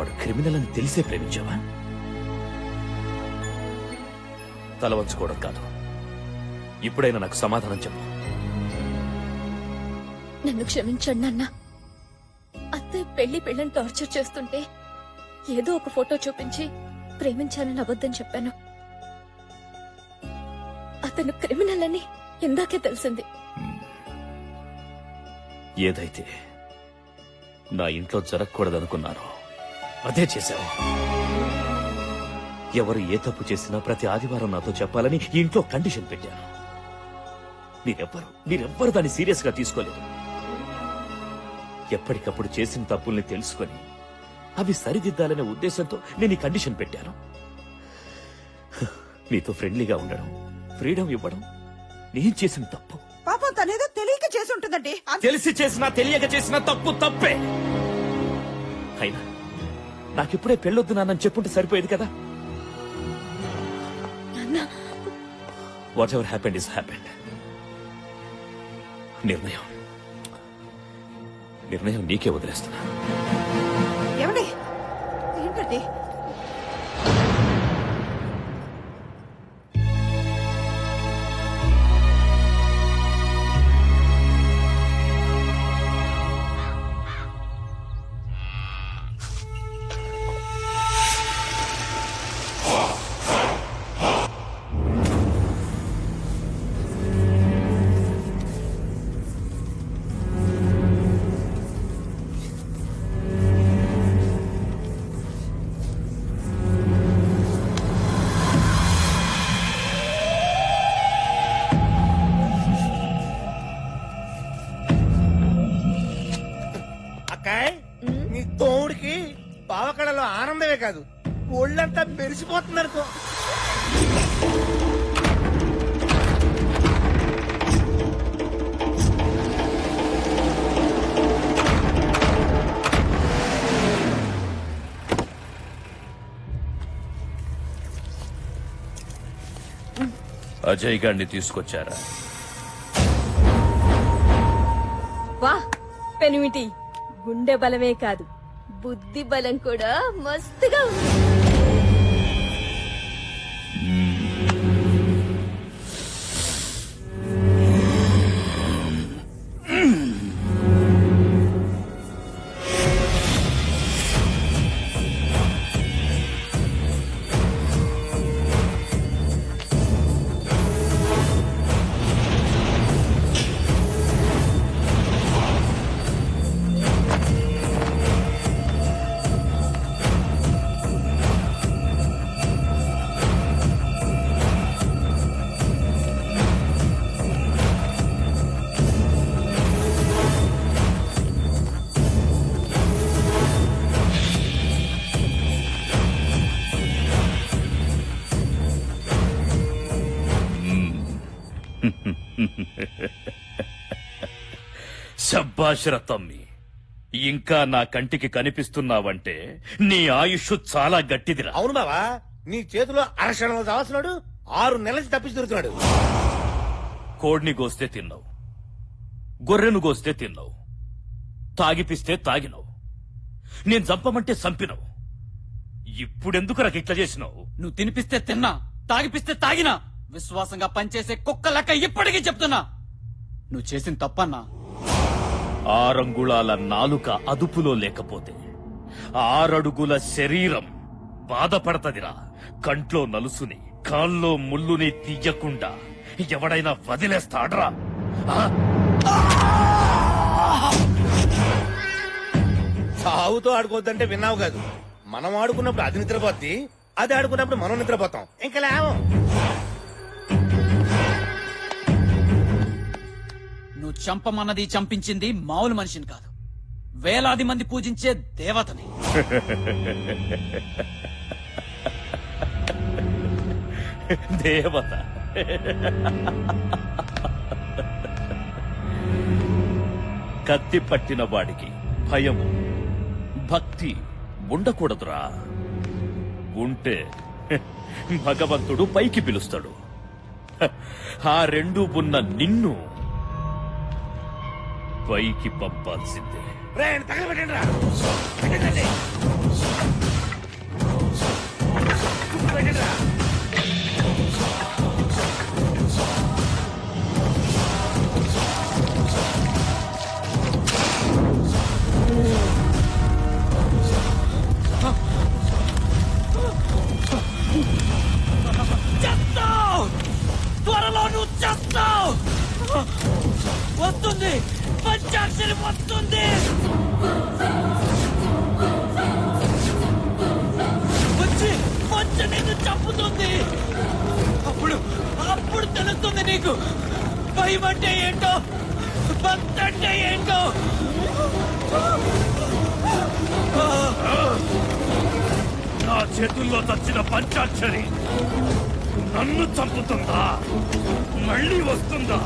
వాడు క్రిమినల్ అని తెలిసే ప్రేమించావా? తల వంచుకోవడం కాదు, ఇప్పుడైనా నాకు సమాధానం చెప్పు. నన్ను క్షమించండి నాన్న. అత్తయ్య పెళ్లిని టార్చర్ చేస్తుంటే ఏదో ఒక ఫోటో చూపించి ప్రేమించానని అబద్ధం చెప్పాను. అతను క్రిమినల్ అని ఇందాకే తెలిసింది. ఏదైతే నా ఇంట్లో జరగకూడదనుకున్నానో అదే చేశావు. ఎవరు ఏ తప్పు చేసినా ప్రతి ఆదివారం నాతో చెప్పాలని ఈ ఇంట్లో కండిషన్ పెట్టాను. మీరెవ్వరు దాన్ని సీరియస్ గా తీసుకోలేదు. ఎప్పటికప్పుడు చేసిన తప్పుల్ని తెలుసుకొని అవి సరిదిద్దాలనే ఉద్దేశంతో నేను ఈ కండిషన్ పెట్టాను. మీతో ఫ్రెండ్లీగా ఉండడం, ఫ్రీడమ్ ఇవ్వడం నేను చేసిన తప్పు. పాపం తనేదో తెలియక చేసి ఉంటుందండి. తెలిసి చేసినా తెలియక చేసినా తప్పు తప్పే. అయినా నాకిప్పుడే పెళ్ళొద్దు నాన్నని చెప్పుంటే సరిపోయేది కదా. What ever happened is happened. నిర్ణయం నీకే వదిలేస్తున్నా. ఏమండి ఏంటండి? నీ తోడికి పావకడలో ఆనందమే కాదు, ఒళ్ళంతా మెరిసిపోతుంది అనుకో. అజయ్ గారిని తీసుకొచ్చారా? వా పెనిమిటి, గుండె బలమే కాదు బుద్ధి బలం కూడా మస్తుగా ఉంది. శబ్బాష్ తమ్మి, ఇంకా నా కంటికి కనిపిస్తున్నావంటే నీ ఆయుష్ చాలా గట్టిదిరా. అవును బావా, నీ చేతిలో అరక్షణంలో చావాల్సినాడు 6 నెలల నుంచి తప్పించి దొరుకుతున్నాడు. కోడిని గోస్తే తిన్నావు, గొర్రెను గోస్తే తిన్నావు, తాగిపిస్తే తాగినావు, నేను చంపమంటే చంపినావు. ఇప్పుడెందుకు నాకు ఇట్లా చేసినావు? నువ్వు తినిపిస్తే తిన్నా, తాగిపిస్తే తాగినా, విశ్వాసంగా పనిచేసే కుక్క లెక్క ఇప్పటికీ చెప్తున్నా నువ్వు చేసిన తప్పన్నా. 6 అంగుళాల నాలుక అదుపులో లేకపోతే 6 అడుగుల శరీరం బాధపడతదిరా. కంట్లో నలుసుని, కాల్లో ముల్లుని తీయకుండా ఎవడైనా వదిలేస్తాడ్రా? చావుతో ఆడుకోవద్దంటే విన్నావు కాదు. మనం ఆడుకున్నప్పుడు అది నిద్రపోద్ది, అది ఆడుకున్నప్పుడు మనం నిద్రపోతాం. ఇంకా లేవు. నువ్వు చంపమన్నది చంపించింది మామూలు మనిషిని కాదు, వేలాది మంది పూజించే దేవతని. దేవత? కత్తి పట్టిన వాడికి భయము, భక్తి ఉండకూడదురా. ఉంటే భగవంతుడు పైకి పిలుస్తాడు. ఆ రెండు ఉన్న నిన్ను పైకి పంపాల్సిందే. తగలబెట్టండి రా. చేస్తావు త్వరలో నువ్వు చేస్తావు వస్తుంది పంచాక్షరి వస్తుంది వచ్చి వచ్చి నిన్ను చంపుతుంది అప్పుడు అప్పుడు తెలుస్తుంది నీకు భయం అంటే ఏంటో భక్తి అంటే ఏంటో నా చేతుల్లో చచ్చిన పంచాక్షరి నన్ను చంపుతుందా మళ్ళీ వస్తుందా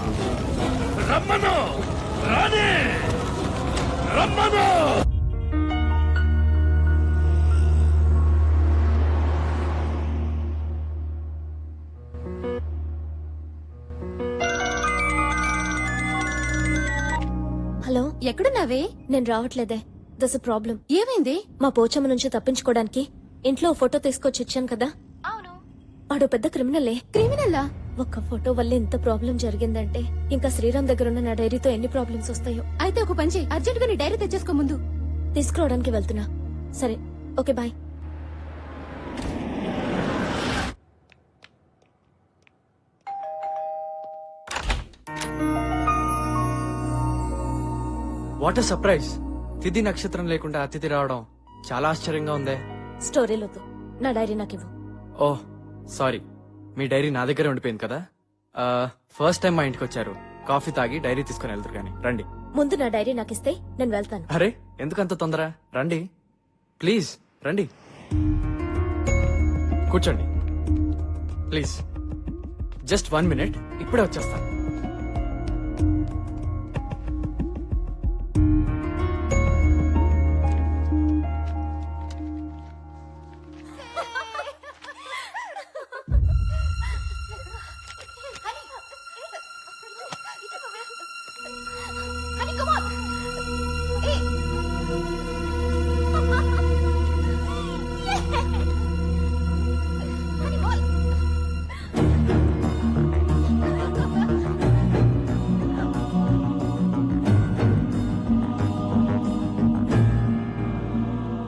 రమ్మను రానే రమ్మను హలో ఎక్కడున్నావే? నేను రావట్లేదే. దస్ ప్రాబ్లం. ఏమైంది? మా పోచమ్మ నుంచి తప్పించుకోవడానికి ఇంట్లో ఓ ఫోటో తీసుకొచ్చి ఇచ్చాను కదా. అవును. వాడు పెద్ద క్రిమినలే. క్రిమినలా? ఒక్క ఫోటో వల్ల ఇంత ప్రాబ్లం జరిగిందంటే ఇంకా శ్రీరామ్ దగ్గర ఉన్న నా డైరీతో ఎన్ని ప్రాబ్లమ్స్ వస్తాయో. అయితే ఒక పని చెయ్యి, అర్జెంట్ గా నీ డైరీ తెచ్చేసుకో ముందు. తీసుకురావడానికి వెళ్తున్నా. సరే, ఓకే, బాయ్. What surprise. తిథి నక్షత్రం లేకుండా అతిథి రావడం చాలా ఆశ్చర్యంగా ఉందే. స్టోరీలొద్దు, నా డైరీ నాకివ్వు. ఓహ్ సారీ, మీ డైరీ నా దగ్గరే ఉండిపోయింది కదా. ఫస్ట్ టైం మా ఇంటికి వచ్చారు, కాఫీ తాగి డైరీ తీసుకుని వెళ్తారు కానీ రండి. ముందు నా డైరీ నాకిస్తే నేను వెళ్తాను. అరే ఎందుకంత తొందర, రండి ప్లీజ్ రండి. కూర్చోండి ప్లీజ్. జస్ట్ 1 minute, ఇప్పుడే వచ్చేస్తాను.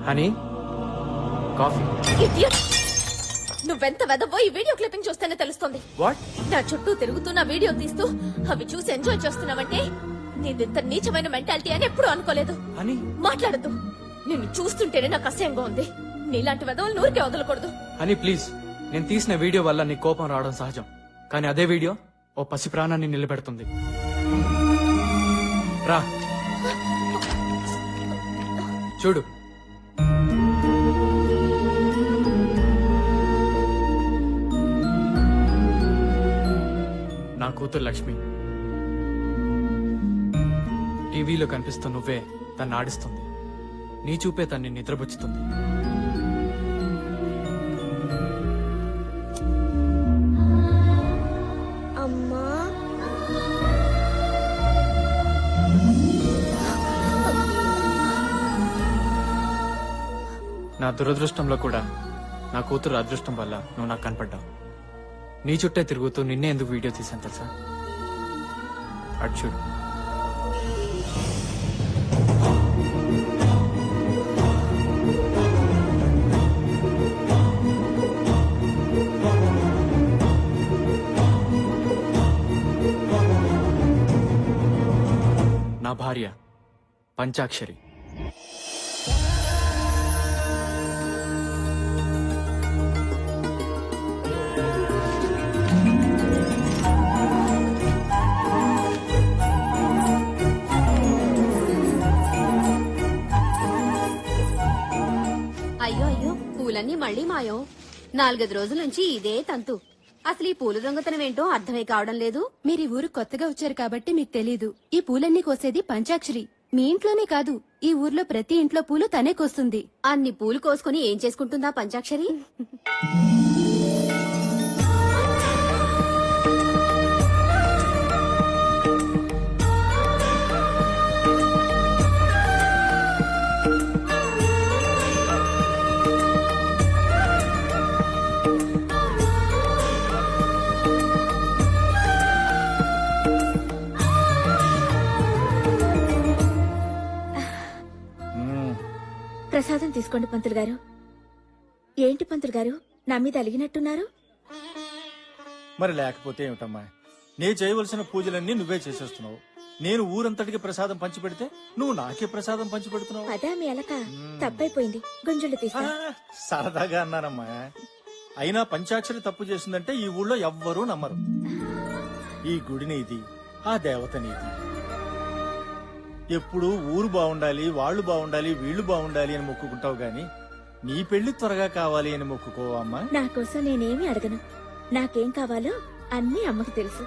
Honey, coffee. నువ్వెంత వెదవో ఈ వీడియో క్లిప్పింగ్ చూస్తేనే తెలుస్తుంది. వాట్? నా చుట్టూ తిరుగుతూ నా వీడియో తీస్తూ అవి చూసి ఎంజాయ్ చేస్తున్నావంటే నీదింత నీచమైన మెంటాలిటీ అని ఎప్పుడూ అనుకోలేదు. హనీ, మాట్లాడద్దు. నిన్ను చూస్తుంటేనే నాకు అసహ్యంగా ఉంది. నీలాంటి వెదవులు నూరికే వదలకూడదు. Honey please. నేను తీసిన వీడియో వల్ల నీ కోపం రావడం సహజం, కానీ అదే వీడియో ఓ పసి ప్రాణాన్ని నిలబెడుతుంది. రా చూడు. నా కూతురు లక్ష్మి. టీవీలో కనిపిస్తున్న నువ్వే తన్ని ఆడిస్తుంది, నీ చూపే తన్ని నిద్రపుచ్చుతుంది. అమ్మా, నా దురదృష్టంలో కూడా నా కూతురు అదృష్టం వల్ల నువ్వు నాకు కనపడ్డావు. నీ చుట్టే తిరుగుతూ నిన్నే ఎందుకు వీడియో తీసాను తెలుసా? అటు చూడు. నా భార్య పంచాక్షరి. అయ్యో అయ్యో, పూలన్నీ మళ్ళీ మాయం. 4-5 రోజుల నుంచి ఇదే తంతు. అసలు ఈ పూల దొంగతనం ఏంటో అర్థమై కావడం లేదు. మీరు ఈ ఊరు కొత్తగా వచ్చారు కాబట్టి మీకు తెలీదు. ఈ పూలన్నీ కోసేది పంచాక్షరి. మీ ఇంట్లోనే కాదు, ఈ ఊర్లో ప్రతి ఇంట్లో పూలు తనే కోస్తుంది. అన్ని పూలు కోసుకుని ఏం చేసుకుంటుందా పంచాక్షరి? ప్రసాదం తీసుకోండి పంతులు గారు. ఏంటి పంతులు గారు నా మీద అలిగినట్టున్నారు? మరి లేకపోతే ఏమిటమ్మా, నే చేయవలసిన పూజలన్నీ నువ్వే చేసేస్తున్నావు. నేను ఊరంతటికి ప్రసాదం పంచిపెడితే నువ్వు నాకే ప్రసాదం పంచిపెడుతున్నావు. అదా మీ అలక తప్పైపోయింది. గుంజులు తీసా. సరదాగా అన్నానమ్మా. అయినా పంచాక్షరి తప్పు చేసిందంటే ఈ ఊళ్ళో ఎవ్వరూ నమ్మరు. ఈ గుడి నీది, ఆ దేవత నీది. ఎప్పుడు ఊరు బాగుండాలి, వాళ్ళు బాగుండాలి, వీళ్ళు బాగుండాలి అని మొక్కుకుంటావు గాని నీ పెళ్లి త్వరగా కావాలి అని మొక్కుకోవమ్మా. నా కోసం నేనేమి అడగను. నాకేం కావాలో అన్నీ అమ్మకి తెలుసు.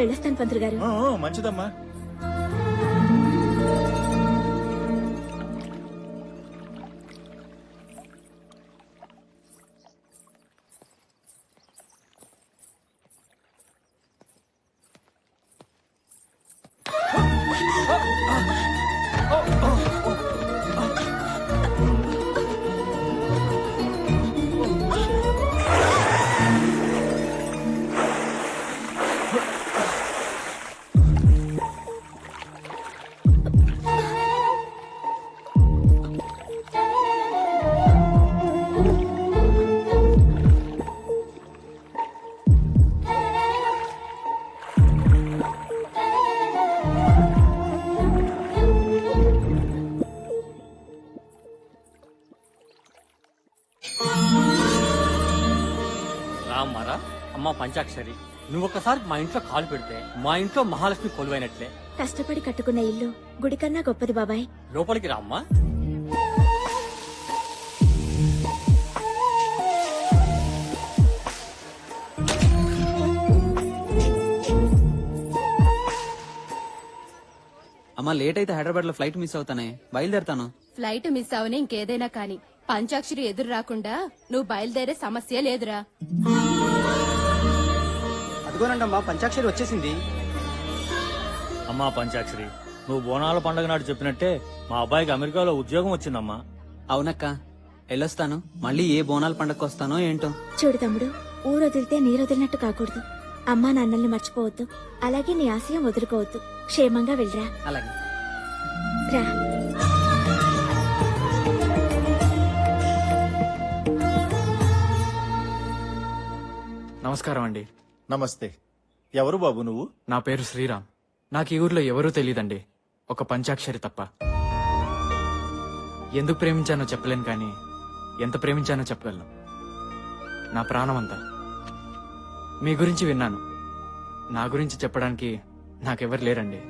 వెళ్ళొస్తాను పంతులు గారు. మంచిదమ్మా. రామ్మారా అమ్మ పంచాక్షరి, నువ్వొక్కసారి మా ఇంట్లో కాలు పెడితే మా ఇంట్లో మహాలక్ష్మి కొలువైనట్లే. కష్టపడి కట్టుకున్న ఇల్లు గుడి కన్నా గొప్పది బాబాయ్. లోపలికి రామ్మా. అమ్మా లేట్ అయితే హైదరాబాద్ లో ఫ్లైట్ మిస్ అవుతానే, బయలుదేరుతాను. ఫ్లైట్ మిస్ అవని ఇంకేదైనా కాని పంచాక్షరి ఎదురు రాకుండా నువ్వు బయలుదేరే సమస్య లేదురా. అదిగోనండమ్మా పంచాక్షరి వచ్చేసింది. అమ్మా పంచాక్షరి, నువ్వు బోనాల పండుగ నాడు చెప్పినట్టే మా అబ్బాయికి అమెరికాలో ఉద్యోగం వచ్చిందమ్మా. అవునక్క, వెళ్ళొస్తాను. మళ్ళీ ఏ బోనాల పండగకు వస్తానో ఏంటో. చూడు తమ్ముడు, ఊరు వదిలితే నీరు వదిలినట్టు కాకూడదు. అమ్మా నాన్నల్ని మర్చిపోవద్దు. అలాగే నీ ఆశయం వదులుకోవద్దు. క్షేమంగా వెళ్ళరా. అలాగే రా. నమస్కారం అండి. నమస్తే. ఎవరు బాబు నువ్వు? నా పేరు శ్రీరామ్. నాకు ఈ ఊర్లో ఎవరూ తెలియదండి, ఒక పంచాక్షరి తప్ప. ఎందుకు ప్రేమించానో చెప్పలేను కానీ ఎంత ప్రేమించానో చెప్పగలను. నా ప్రాణమంతా. మీ గురించి విన్నాను. నా గురించి చెప్పడానికి నాకెవరు లేరండి.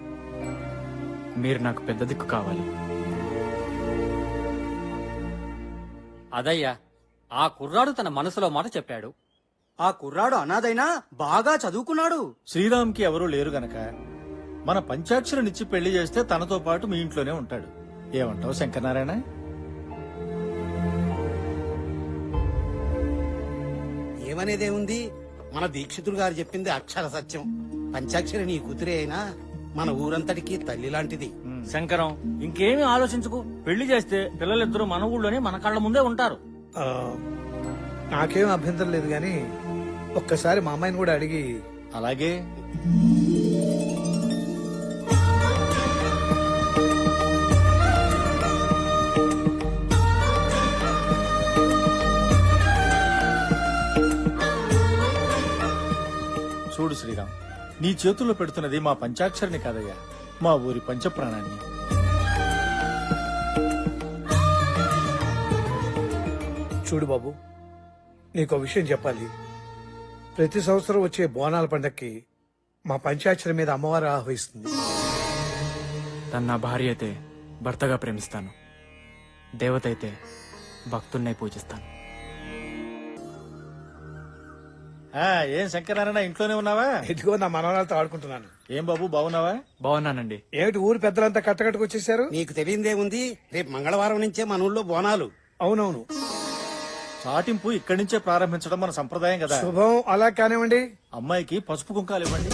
మీరు నాకు పెద్ద దిక్కు కావాలి. అదయ్యా, ఆ కుర్రాడు తన మనసులో మాట చెప్పాడు. ఆ కుర్రాడు అనాథైనా బాగా చదువుకున్నాడు. శ్రీరామ్కి ఎవరూ లేరు గనక మన పంచాక్షరినిచ్చి పెళ్లి చేస్తే తనతో పాటు మీ ఇంట్లోనే ఉంటాడు. ఏమంటావు శంకరనారాయణ? ఏమనేదేముంది, మన దీక్షితుడు గారు చెప్పింది అక్షర సత్యం. పంచాక్షరి నీ కూతురే అయినా మన ఊరంతటికి తల్లి లాంటిది. శంకరం, ఇంకేమీ ఆలోచించుకు. పెళ్లి చేస్తే పిల్లలిద్దరూ మన ఊళ్ళోనే మన కళ్ళ ముందే ఉంటారు. నాకేం అభ్యంతరం లేదు గాని ఒక్కసారి మా అమ్మాయిని కూడా అడిగి. అలాగే. చూడు శ్రీరామ్, నీ చేతుల్లో పెడుతున్నది మా పంచాక్షరిని కాదయ్యా, మా ఊరి పంచప్రాణాన్ని. చూడు బాబు, నీకో విషయం చెప్పాలి. ప్రతి సంవత్సరం వచ్చే బోనాల పండక్కి మా పంచాక్షరి మీద అమ్మవారు ఆహ్వానిస్తుంది. తను నా భార్య అయితే భర్తగా ప్రేమిస్తాను, దేవత అయితే భక్తున్నే పూజిస్తాను. ఏం శంకరనారాయణ, ఇంట్లోనే ఉన్నావా? ఇదిగో నా మనవరాలతో ఆడుకుంటున్నాను. ఏం బాబు, బాగున్నావా? బాగున్నానండి. ఏమిటి ఊరు పెద్దలంతా కట్టకట్టుకు వచ్చేసారు? నీకు తెలియదేముంది, రేపు మంగళవారం నుంచే మన ఊళ్ళో బోనాలు. అవునవును, చాటింపు ఇక్కడి నుంచే ప్రారంభించడం మన సంప్రదాయం కదా. శుభం. అలా కానివ్వండి. అమ్మాయికి పసుపు కుంకాలు ఇవ్వండి.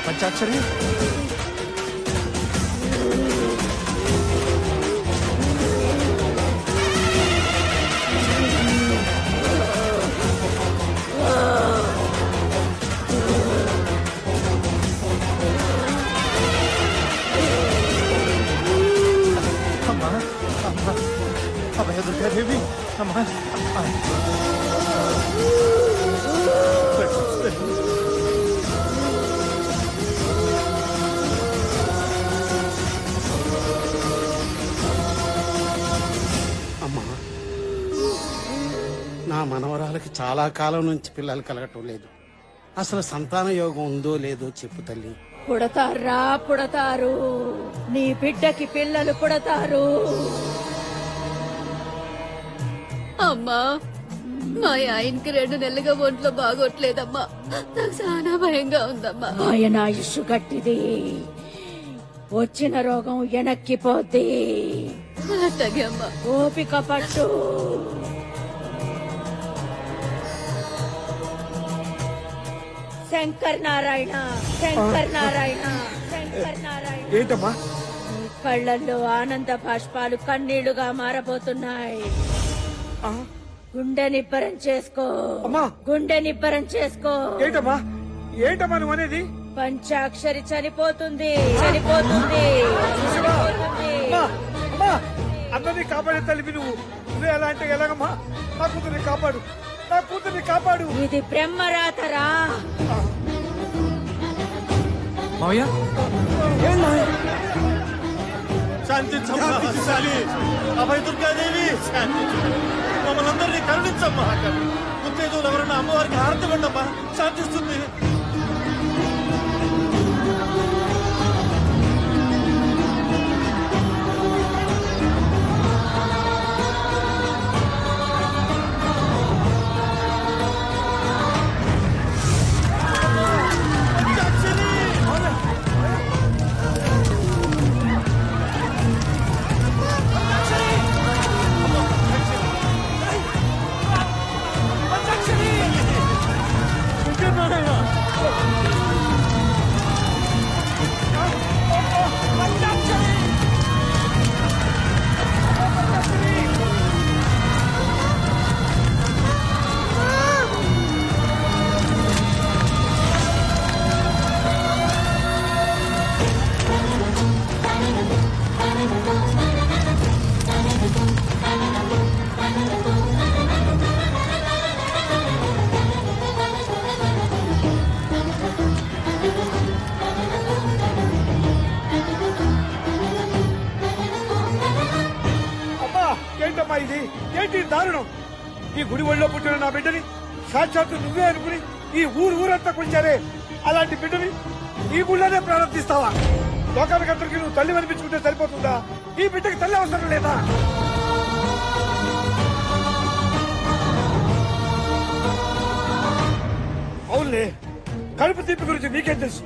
పంచాక్షరి అమ్మా అమ్మా అభయ దుర్గాదేవి అమ్మా అమ్మా నా మనవరాలకి చాలా కాలం నుంచి పిల్లలు కలగటం లేదు. అసలు సంతాన యోగం ఉందో లేదో చెప్పు తల్లి. పుడతారా పుడతారు, నీ బిడ్డకి పిల్లలు పుడతారు. అమ్మా మా ఆయనకి 2 నెలలుగా ఒంట్లో బాగోట్లేదమ్మా. నాకు చాలా భయంగా ఉందమ్మా. ఆయన ఆయుష్ గట్టిది, వచ్చిన రోగం వెనక్కిపోద్ది. అట్లాగే అమ్మా. ఓపిక పట్టు. శంకర్ నారాయణ, శంకర్ నారాయణ, శంకర్ నారాయణ. ఏంటమ్మా? నీ కళ్ళల్లో ఆనంద బాష్పాలు కన్నీళ్లుగా మారబోతున్నాయి. గుండె నిబ్బరం చేసుకో, గుండె నిబ్బరం చేసుకో. ఏంటమ్మా ఏంటమ్మా నువ్వు అనేది? పంచాక్షరి చనిపోతుంది, చనిపోతుంది, చనిపోతుంది. అందరినీ కాపాడే తల్లివి నువ్వు. నువ్వే ఎలా అంటే ఎలాగమ్మా? నా కూతుర్ని కాపాడు, నా కూతుర్ని కాపాడు. ఇది బ్రహ్మరాతరా. మావయ్య శాంతించాలి. అభయ దుర్గాదేవి మమ్మల్ని అందరినీ కరుణించమ్మా. ఉత్తేజులు ఎవరన్నా అమ్మవారికి హారతి ఇవ్వండమ్మా, శాంతిస్తుంది. ఏంటమ్మా ఇది? ఏంటి దారుణం? ఈ గుడి ఒళ్ళో పుట్టిన నా బిడ్డని సాక్షాత్తు నువ్వే అనుకుని ఈ ఊరంతా కొంచారే. అలాంటి బిడ్డని ఈ గుళ్ళోనే ప్రారంభిస్తావా? లోకానికందరికి నువ్వు తల్లి అనిపించుకుంటే సరిపోతుందా? ఈ బిడ్డకి తల్లి అవసరం లేదా? అవునులే, కడుపు తీపి గురించి నీకేం తెలుసు?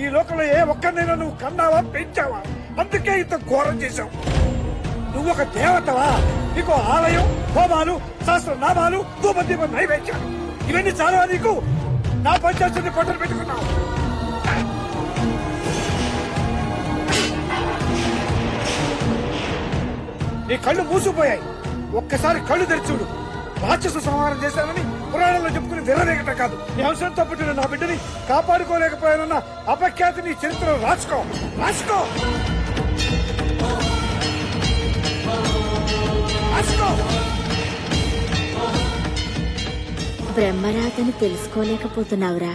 ఈ లోకంలో ఏ ఒక్కరినైనా నువ్వు కన్నావా, పెంచావా? అందుకే ఇంత ఘోరం చేశావు. నువ్వు ఒక దేవతవా? నీకు ఆలయం, హోమాలు, సహస్రనామాలు, ధూపదీప నైవేద్యాలు ఇవన్నీ చాలా నీకు? నా పంచాయతీని పొట్టలు పెట్టుకున్నావు. నీ కళ్ళు మూసిపోయాయి. ఒక్కసారి కళ్ళు తెరిచుడు. రాక్షస సంహారం చేశానని పురాణంలో చెప్పుకుని విర్రవేగటం కాదు. నీ అవసరంతో పుట్టిన నా బిడ్డని కాపాడుకోలేకపోయానన్న అపఖ్యాతి నీ చరిత్రలో రాసుకో, రాసుకో. బ్రహ్మరాతని తెలుసుకోలేకపోతున్నావురా.